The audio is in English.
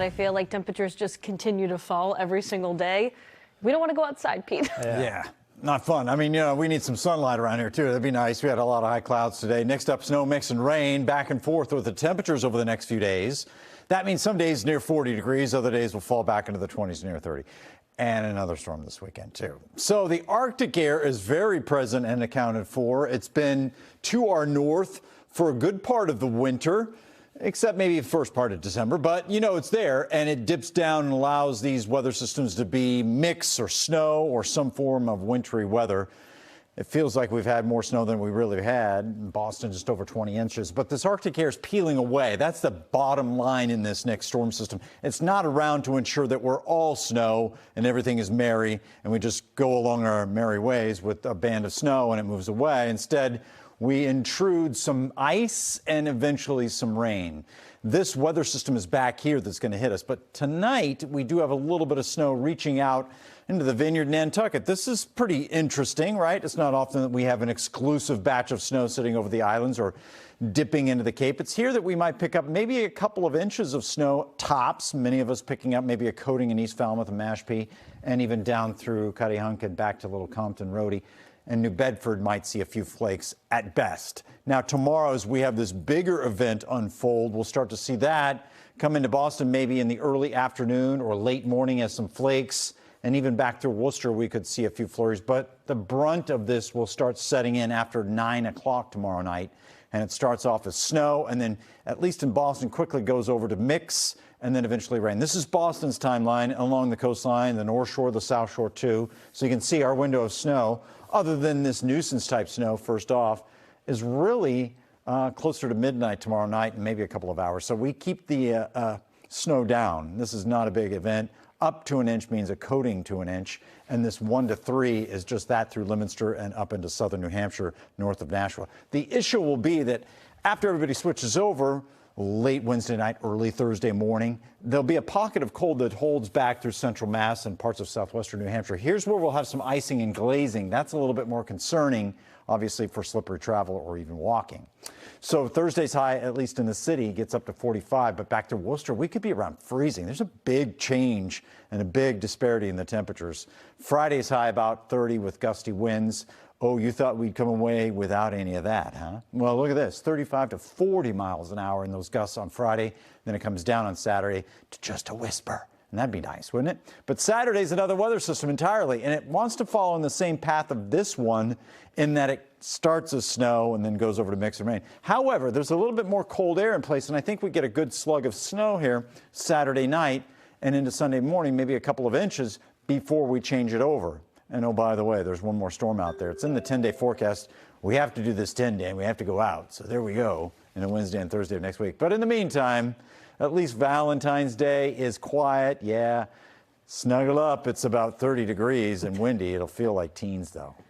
I feel like temperatures just continue to fall every single day. We don't want to go outside, Pete. Yeah. Not fun. I mean, we need some sunlight around here, too. That'd be nice. We had a lot of high clouds today. Next up, snow mix and rain back and forth with the temperatures over the next few days. That means some days near 40 degrees. Other days will fall back into the 20s near 30. And another storm this weekend, too. So the Arctic air is very present and accounted for. It's been to our north for a good part of the winter, except maybe the first part of December. But, it's there, and it dips down and allows these weather systems to be mix or snow or some form of wintry weather. It feels like we've had more snow than we really had. In Boston, just over 20 inches. But this Arctic air is peeling away. That's the bottom line in this next storm system. It's not around to ensure that we're all snow and everything is merry and we just go along our merry ways with a band of snow and it moves away. Instead, we intrude some ice and eventually some rain. This weather system is back here that's going to hit us. But tonight, we do have a little bit of snow reaching out into the Vineyard and Nantucket. This is pretty interesting, right? It's not often that we have an exclusive batch of snow sitting over the islands or dipping into the Cape. It's here that we might pick up maybe a couple of inches of snow tops. Many of us picking up maybe a coating in East Falmouth and Mashpee, and even down through Cuttyhunk and back to Little Compton, Rhodey. And New Bedford might see a few flakes at best. Now, tomorrow, as we have this bigger event unfold, we'll start to see that come into Boston maybe in the early afternoon or late morning as some flakes. And even back through Worcester, we could see a few flurries. But the brunt of this will start setting in after 9 o'clock tomorrow night. And it starts off as snow, and then, at least in Boston, quickly goes over to mix and then eventually rain. This is Boston's timeline along the coastline, the North Shore, the South Shore, too. So you can see our window of snow, other than this nuisance-type snow, first off, is really closer to midnight tomorrow night and maybe a couple of hours. So we keep the snow down. This is not a big event. Up to an inch means a coating to an inch, and this 1 to 3 is just that through Leominster and up into southern New Hampshire, north of Nashua. The issue will be that after everybody switches over, late Wednesday night, early Thursday morning, there'll be a pocket of cold that holds back through central Mass and parts of southwestern New Hampshire. Here's where we'll have some icing and glazing. That's a little bit more concerning, obviously, for slippery travel or even walking. So Thursday's high, at least in the city, gets up to 45, but back to Worcester, we could be around freezing. There's a big change and a big disparity in the temperatures. Friday's high about 30 with gusty winds. Oh, you thought we'd come away without any of that, huh? Well, look at this, 35 to 40 miles an hour in those gusts on Friday. Then it comes down on Saturday to just a whisper. And that'd be nice, wouldn't it? But Saturday's another weather system entirely, and it wants to follow in the same path of this one in that it starts as snow and then goes over to mix and rain. However, there's a little bit more cold air in place, and I think we get a good slug of snow here Saturday night and into Sunday morning, maybe a couple of inches before we change it over. And oh, by the way, there's one more storm out there. It's in the 10-day forecast. We have to do this 10-day, and we have to go out. So there we go, in a Wednesday and Thursday of next week. But in the meantime, at least Valentine's Day is quiet. Yeah, snuggle up. It's about 30 degrees and windy. It'll feel like teens, though.